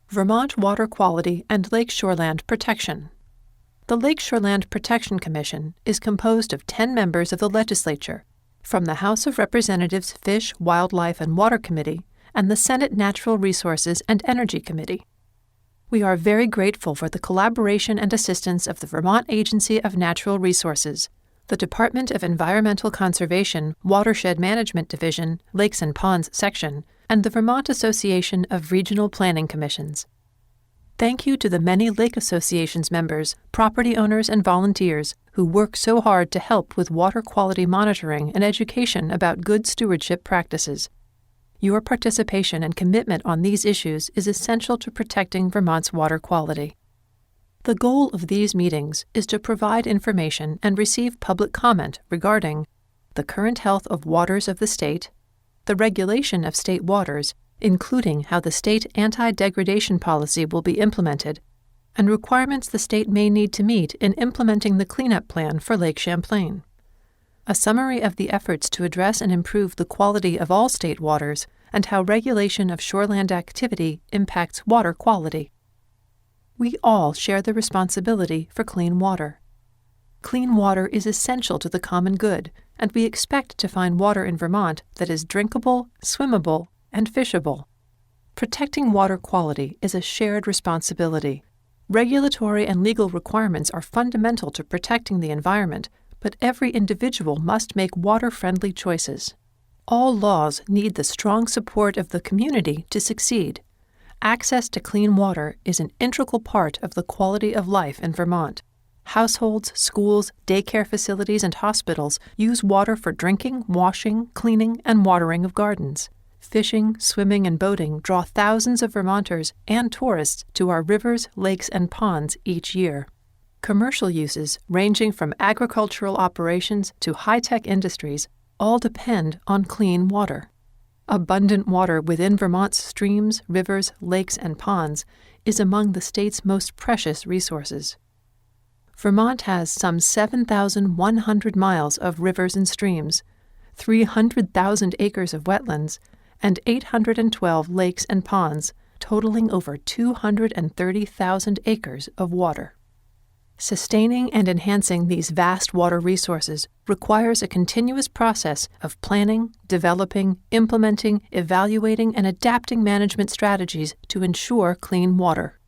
Vermont Water Quality and Lake Shoreland Protection. The Lake Shoreland Protection Commission is composed of 10 members of the legislature, from the House of Representatives Fish, Wildlife, and Water Committee and the Senate Natural Resources and Energy Committee. We are very grateful for the collaboration and assistance of the Vermont Agency of Natural Resources, the Department of Environmental Conservation, Watershed Management Division, Lakes and Ponds Section, and the Vermont Association of Regional Planning Commissions. Thank you to the many Lake Associations members, property owners, and volunteers who work so hard to help with water quality monitoring and education about good stewardship practices. Your participation and commitment on these issues is essential to protecting Vermont's water quality. The goal of these meetings is to provide information and receive public comment regarding the current health of waters of the state, the regulation of state waters, including how the state anti-degradation policy will be implemented, and requirements the state may need to meet in implementing the cleanup plan for Lake Champlain. A summary of the efforts to address and improve the quality of all state waters and how regulation of shoreland activity impacts water quality. We all share the responsibility for clean water. Clean water is essential to the common good, and we expect to find water in Vermont that is drinkable, swimmable, and fishable. Protecting water quality is a shared responsibility. Regulatory and legal requirements are fundamental to protecting the environment, but every individual must make water-friendly choices. All laws need the strong support of the community to succeed. Access to clean water is an integral part of the quality of life in Vermont. Households, schools, daycare facilities, and hospitals use water for drinking, washing, cleaning, and watering of gardens. Fishing, swimming, and boating draw thousands of Vermonters and tourists to our rivers, lakes, and ponds each year. Commercial uses, ranging from agricultural operations to high-tech industries, all depend on clean water. Abundant water within Vermont's streams, rivers, lakes, and ponds is among the state's most precious resources. Vermont has some 7,100 miles of rivers and streams, 300,000 acres of wetlands, and 812 lakes and ponds, totaling over 230,000 acres of water. Sustaining and enhancing these vast water resources requires a continuous process of planning, developing, implementing, evaluating, and adapting management strategies to ensure clean water.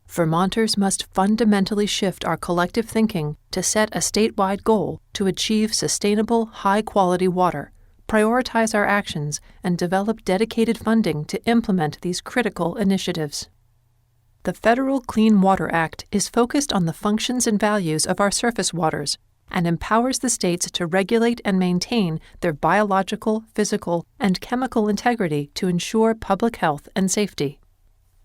Vermonters must fundamentally shift our collective thinking to set a statewide goal to achieve sustainable, high-quality water, prioritize our actions, and develop dedicated funding to implement these critical initiatives. The Federal Clean Water Act is focused on the functions and values of our surface waters and empowers the states to regulate and maintain their biological, physical, and chemical integrity to ensure public health and safety.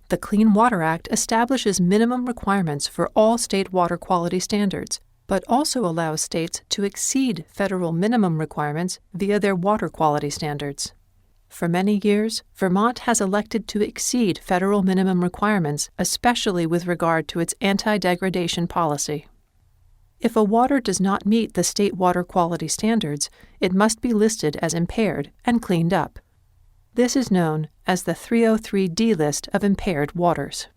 The Clean Water Act establishes minimum requirements for all state water quality standards, but also allows states to exceed federal minimum requirements via their water quality standards. For many years, Vermont has elected to exceed federal minimum requirements, especially with regard to its anti-degradation policy. If a water does not meet the state water quality standards, it must be listed as impaired and cleaned up. This is known as the 303D list of impaired waters.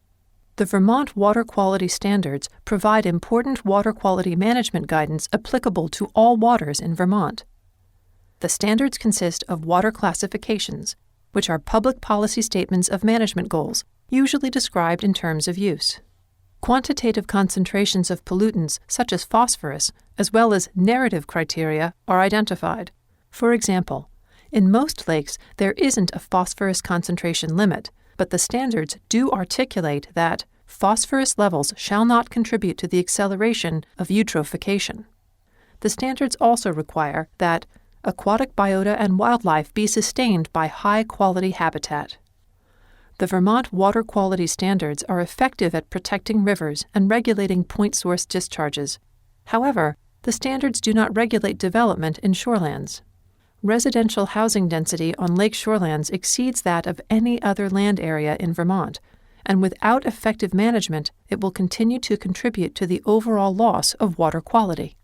The Vermont Water Quality Standards provide important water quality management guidance applicable to all waters in Vermont. The standards consist of water classifications, which are public policy statements of management goals, usually described in terms of use. Quantitative concentrations of pollutants such as phosphorus, as well as narrative criteria, are identified. For example, in most lakes there isn't a phosphorus concentration limit, but the standards do articulate that phosphorus levels shall not contribute to the acceleration of eutrophication. The standards also require that aquatic biota and wildlife be sustained by high-quality habitat. The Vermont Water Quality Standards are effective at protecting rivers and regulating point source discharges. However, the standards do not regulate development in shorelands. Residential housing density on lake shorelands exceeds that of any other land area in Vermont, and without effective management, it will continue to contribute to the overall loss of water quality.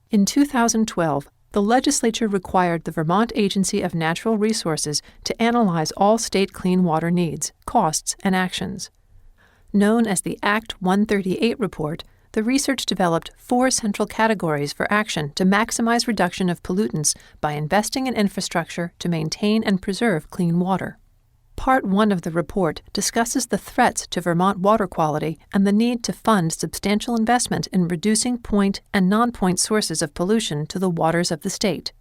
In 2012, the legislature required the Vermont Agency of Natural Resources to analyze all state clean water needs, costs, and actions. Known as the Act 138 report, the research developed 4 central categories for action to maximize reduction of pollutants by investing in infrastructure to maintain and preserve clean water. Part 1 of the report discusses the threats to Vermont water quality and the need to fund substantial investment in reducing point and non-point sources of pollution to the waters of the state.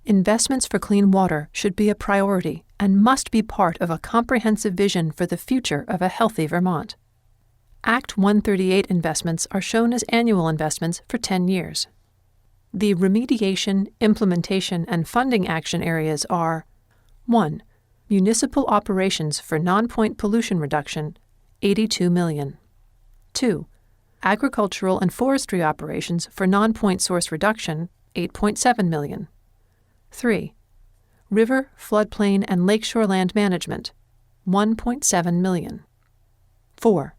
Investments for clean water should be a priority and must be part of a comprehensive vision for the future of a healthy Vermont. Act 138 investments are shown as annual investments for 10 years. The remediation, implementation, and funding action areas are 1. Municipal operations for non-point pollution reduction, $82 million. 2. Agricultural and forestry operations for non-point source reduction, $8.7 million. 3. River, floodplain, and lakeshore land management, $1.7 million. 4.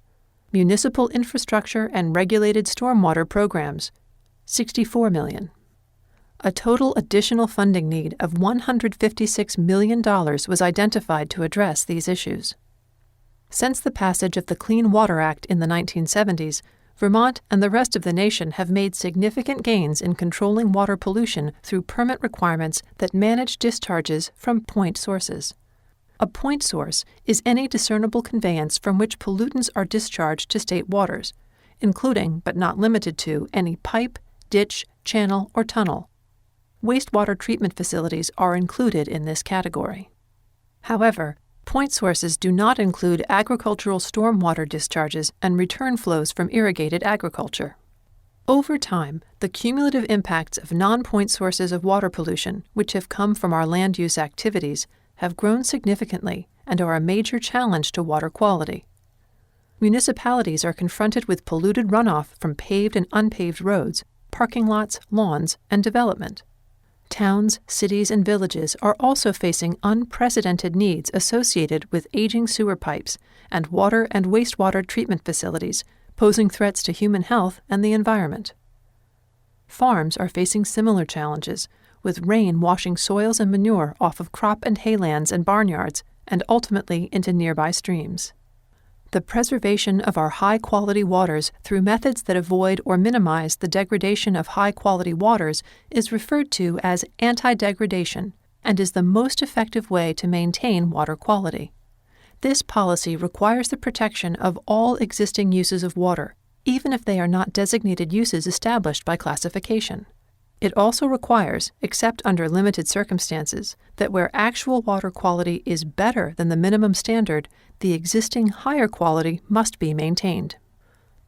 Municipal infrastructure and regulated stormwater programs, $64 million. A total additional funding need of $156 million was identified to address these issues. Since the passage of the Clean Water Act in the 1970s, Vermont and the rest of the nation have made significant gains in controlling water pollution through permit requirements that manage discharges from point sources. A point source is any discernible conveyance from which pollutants are discharged to state waters, including but not limited to any pipe, ditch, channel, or tunnel. Wastewater treatment facilities are included in this category. However, point sources do not include agricultural stormwater discharges and return flows from irrigated agriculture. Over time, the cumulative impacts of non-point sources of water pollution, which have come from our land use activities, have grown significantly and are a major challenge to water quality. Municipalities are confronted with polluted runoff from paved and unpaved roads, parking lots, lawns, and development. Towns, cities, and villages are also facing unprecedented needs associated with aging sewer pipes and water and wastewater treatment facilities, posing threats to human health and the environment. Farms are facing similar challenges, with rain washing soils and manure off of crop and haylands and barnyards and ultimately into nearby streams. The preservation of our high-quality waters through methods that avoid or minimize the degradation of high-quality waters is referred to as anti-degradation and is the most effective way to maintain water quality. This policy requires the protection of all existing uses of water, even if they are not designated uses established by classification. It also requires, except under limited circumstances, that where actual water quality is better than the minimum standard, the existing higher quality must be maintained.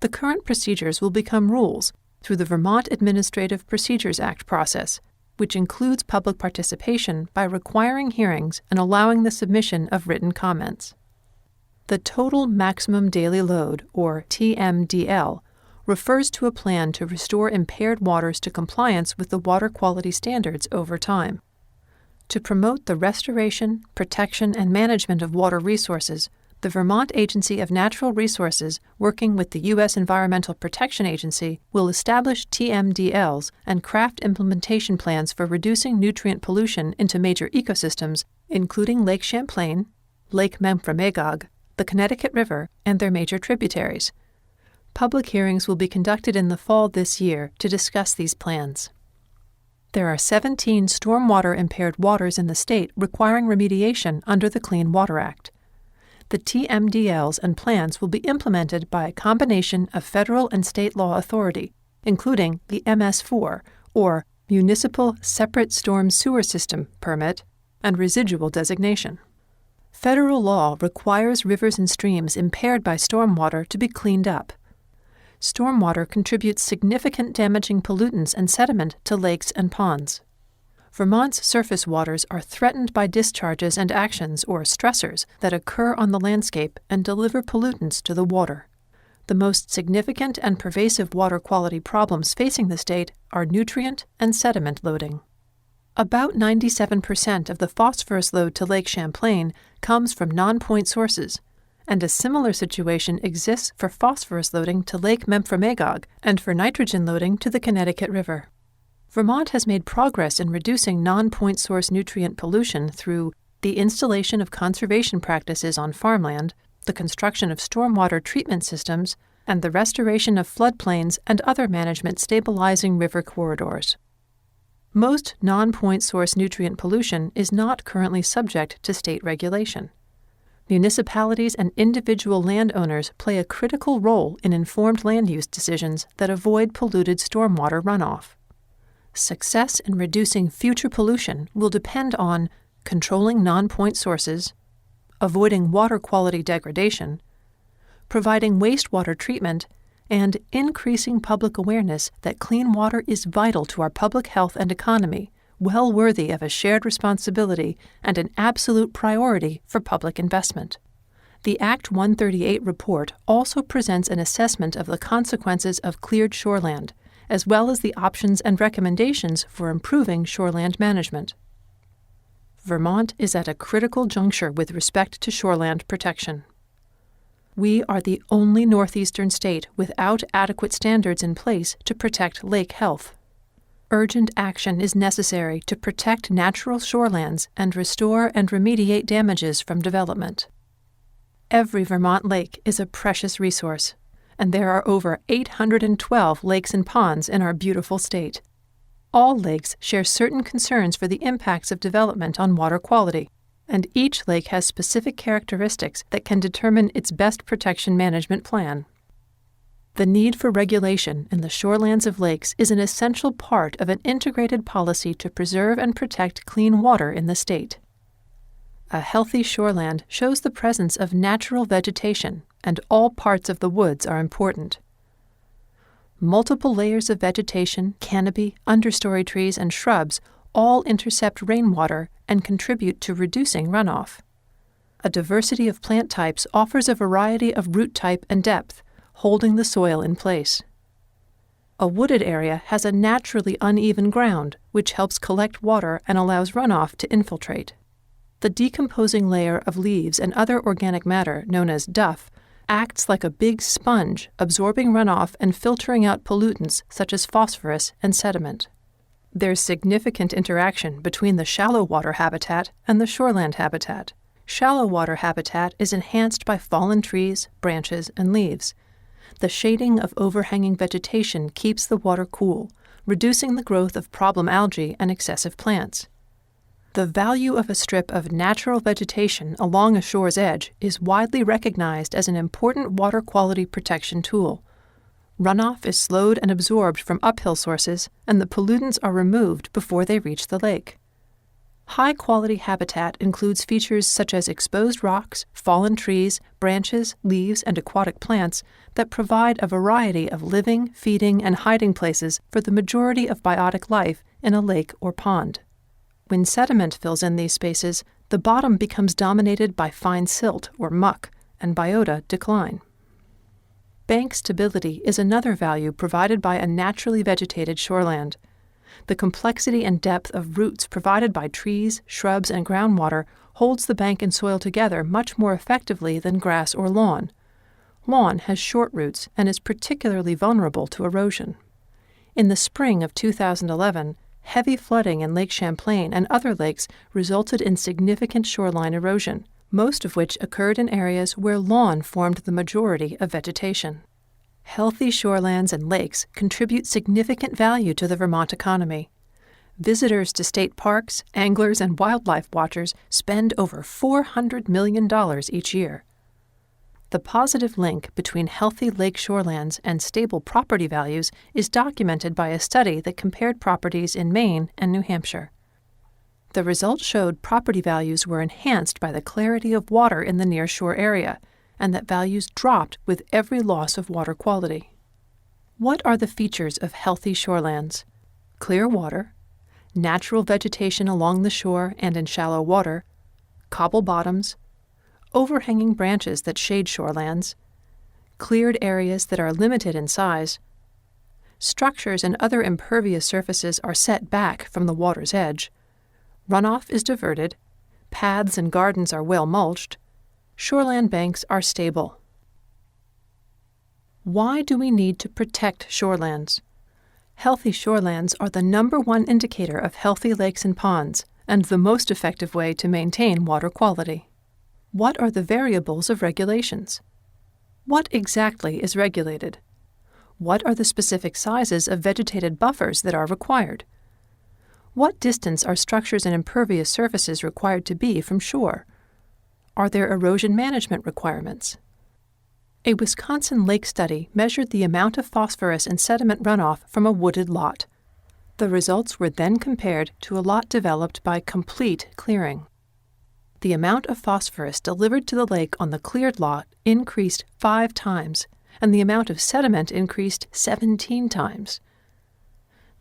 The current procedures will become rules through the Vermont Administrative Procedures Act process, which includes public participation by requiring hearings and allowing the submission of written comments. The Total Maximum Daily Load, or TMDL, refers to a plan to restore impaired waters to compliance with the water quality standards over time. To promote the restoration, protection, and management of water resources, the Vermont Agency of Natural Resources, working with the U.S. Environmental Protection Agency, will establish TMDLs and craft implementation plans for reducing nutrient pollution into major ecosystems, including Lake Champlain, Lake Memphremagog, the Connecticut River, and their major tributaries. Public hearings will be conducted in the fall this year to discuss these plans. There are 17 stormwater-impaired waters in the state requiring remediation under the Clean Water Act. The TMDLs and plans will be implemented by a combination of federal and state law authority, including the MS4, or Municipal Separate Storm Sewer System permit, and residual designation. Federal law requires rivers and streams impaired by stormwater to be cleaned up. Stormwater contributes significant damaging pollutants and sediment to lakes and ponds. Vermont's surface waters are threatened by discharges and actions, or stressors, that occur on the landscape and deliver pollutants to the water. The most significant and pervasive water quality problems facing the state are nutrient and sediment loading. About 97% of the phosphorus load to Lake Champlain comes from non-point sources, and a similar situation exists for phosphorus loading to Lake Memphremagog and for nitrogen loading to the Connecticut River. Vermont has made progress in reducing non-point source nutrient pollution through the installation of conservation practices on farmland, the construction of stormwater treatment systems, and the restoration of floodplains and other management stabilizing river corridors. Most non-point source nutrient pollution is not currently subject to state regulation. Municipalities and individual landowners play a critical role in informed land use decisions that avoid polluted stormwater runoff. Success in reducing future pollution will depend on controlling non-point sources, avoiding water quality degradation, providing wastewater treatment, and increasing public awareness that clean water is vital to our public health and economy, well worthy of a shared responsibility and an absolute priority for public investment. The Act 138 report also presents an assessment of the consequences of cleared shoreland, as well as the options and recommendations for improving shoreland management. Vermont is at a critical juncture with respect to shoreland protection. We are the only northeastern state without adequate standards in place to protect lake health. Urgent action is necessary to protect natural shorelands and restore and remediate damages from development. Every Vermont lake is a precious resource, and there are over 812 lakes and ponds in our beautiful state. All lakes share certain concerns for the impacts of development on water quality, and each lake has specific characteristics that can determine its best protection management plan. The need for regulation in the shorelands of lakes is an essential part of an integrated policy to preserve and protect clean water in the state. A healthy shoreland shows the presence of natural vegetation, and all parts of the woods are important. Multiple layers of vegetation, canopy, understory trees, and shrubs all intercept rainwater and contribute to reducing runoff. A diversity of plant types offers a variety of root type and depth, holding the soil in place. A wooded area has a naturally uneven ground, which helps collect water and allows runoff to infiltrate. The decomposing layer of leaves and other organic matter, known as duff, acts like a big sponge, absorbing runoff and filtering out pollutants such as phosphorus and sediment. There's significant interaction between the shallow water habitat and the shoreland habitat. Shallow water habitat is enhanced by fallen trees, branches, and leaves. The shading of overhanging vegetation keeps the water cool, reducing the growth of problem algae and excessive plants. The value of a strip of natural vegetation along a shore's edge is widely recognized as an important water quality protection tool. Runoff is slowed and absorbed from uphill sources, and the pollutants are removed before they reach the lake. High-quality habitat includes features such as exposed rocks, fallen trees, branches, leaves, and aquatic plants that provide a variety of living, feeding, and hiding places for the majority of biotic life in a lake or pond. When sediment fills in these spaces, the bottom becomes dominated by fine silt or muck, and biota decline. Bank stability is another value provided by a naturally vegetated shoreland. The complexity and depth of roots provided by trees, shrubs, and groundwater holds the bank and soil together much more effectively than grass or lawn. Lawn has short roots and is particularly vulnerable to erosion. In the spring of 2011, heavy flooding in Lake Champlain and other lakes resulted in significant shoreline erosion, most of which occurred in areas where lawn formed the majority of vegetation. Healthy shorelands and lakes contribute significant value to the Vermont economy. Visitors to state parks, anglers, and wildlife watchers spend over $400 million each year. The positive link between healthy lake shorelands and stable property values is documented by a study that compared properties in Maine and New Hampshire. The results showed property values were enhanced by the clarity of water in the nearshore area, and that values dropped with every loss of water quality. What are the features of healthy shorelands? Clear water, natural vegetation along the shore and in shallow water, cobble bottoms, overhanging branches that shade shorelands, cleared areas that are limited in size, structures and other impervious surfaces are set back from the water's edge, runoff is diverted, paths and gardens are well mulched, shoreland banks are stable. Why do we need to protect shorelands? Healthy shorelands are the #1 indicator of healthy lakes and ponds, and the most effective way to maintain water quality. What are the variables of regulations? What exactly is regulated? What are the specific sizes of vegetated buffers that are required? What distance are structures and impervious surfaces required to be from shore? Are there erosion management requirements? A Wisconsin lake study measured the amount of phosphorus and sediment runoff from a wooded lot. The results were then compared to a lot developed by complete clearing. The amount of phosphorus delivered to the lake on the cleared lot increased 5 times, and the amount of sediment increased 17 times.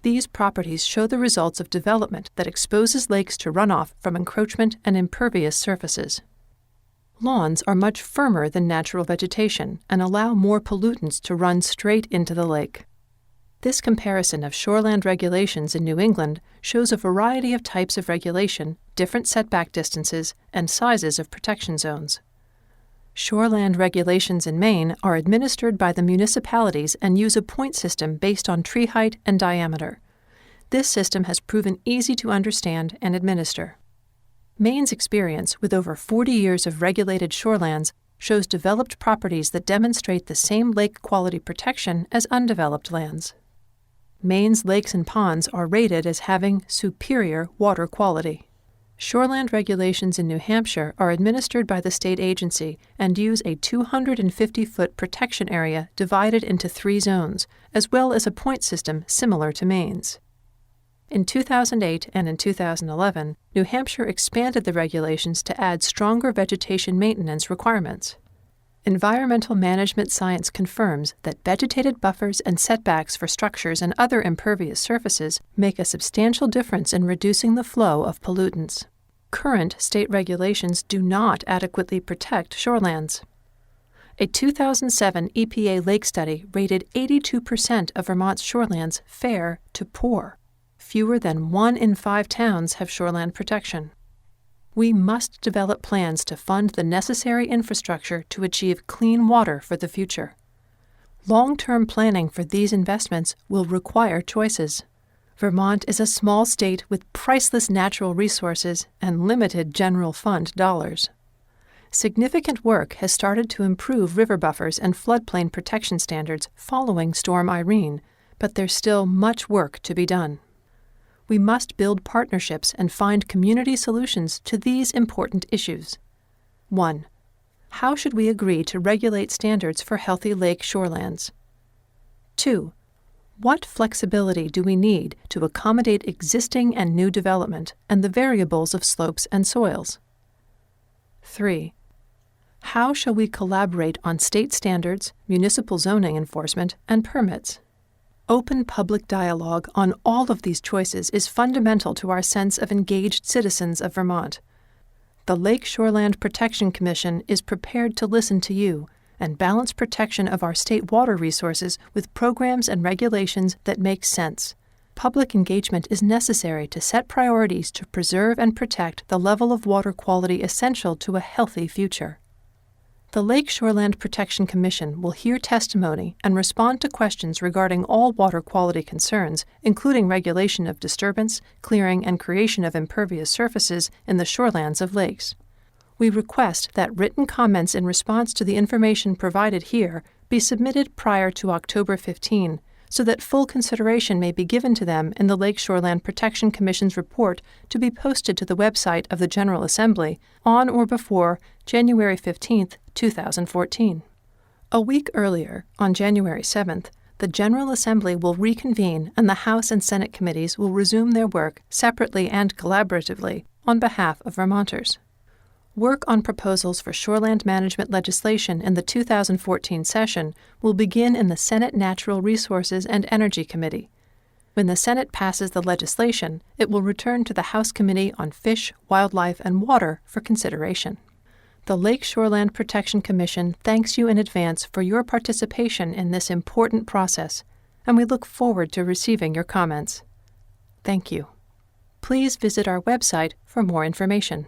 These properties show the results of development that exposes lakes to runoff from encroachment and impervious surfaces. Lawns are much firmer than natural vegetation and allow more pollutants to run straight into the lake. This comparison of shoreland regulations in New England shows a variety of types of regulation, different setback distances, and sizes of protection zones. Shoreland regulations in Maine are administered by the municipalities and use a point system based on tree height and diameter. This system has proven easy to understand and administer. Maine's experience with over 40 years of regulated shorelands shows developed properties that demonstrate the same lake quality protection as undeveloped lands. Maine's lakes and ponds are rated as having superior water quality. Shoreland regulations in New Hampshire are administered by the state agency and use a 250-foot protection area divided into 3 zones, as well as a point system similar to Maine's. In 2008 and in 2011, New Hampshire expanded the regulations to add stronger vegetation maintenance requirements. Environmental management science confirms that vegetated buffers and setbacks for structures and other impervious surfaces make a substantial difference in reducing the flow of pollutants. Current state regulations do not adequately protect shorelands. A 2007 EPA lake study rated 82% of Vermont's shorelands fair to poor. Fewer than 1 in 5 towns have shoreland protection. We must develop plans to fund the necessary infrastructure to achieve clean water for the future. Long-term planning for these investments will require choices. Vermont is a small state with priceless natural resources and limited general fund dollars. Significant work has started to improve river buffers and floodplain protection standards following Storm Irene, but there's still much work to be done. We must build partnerships and find community solutions to these important issues. 1. How should we agree to regulate standards for healthy lake shorelands? 2. What flexibility do we need to accommodate existing and new development and the variables of slopes and soils? 3. How shall we collaborate on state standards, municipal zoning enforcement, and permits? Open public dialogue on all of these choices is fundamental to our sense of engaged citizens of Vermont. The Lake Shoreland Protection Commission is prepared to listen to you and balance protection of our state water resources with programs and regulations that make sense. Public engagement is necessary to set priorities to preserve and protect the level of water quality essential to a healthy future. The Lake Shoreland Protection Commission will hear testimony and respond to questions regarding all water quality concerns, including regulation of disturbance, clearing, and creation of impervious surfaces in the shorelands of lakes. We request that written comments in response to the information provided here be submitted prior to October 15, so that full consideration may be given to them in the Lake Shoreland Protection Commission's report to be posted to the website of the General Assembly on or before January 15, 2014. A week earlier, on January 7th, the General Assembly will reconvene and the House and Senate committees will resume their work separately and collaboratively on behalf of Vermonters. Work on proposals for shoreland management legislation in the 2014 session will begin in the Senate Natural Resources and Energy Committee. When the Senate passes the legislation, it will return to the House Committee on Fish, Wildlife, and Water for consideration. The Lake Shoreland Protection Commission thanks you in advance for your participation in this important process, and we look forward to receiving your comments. Thank you. Please visit our website for more information.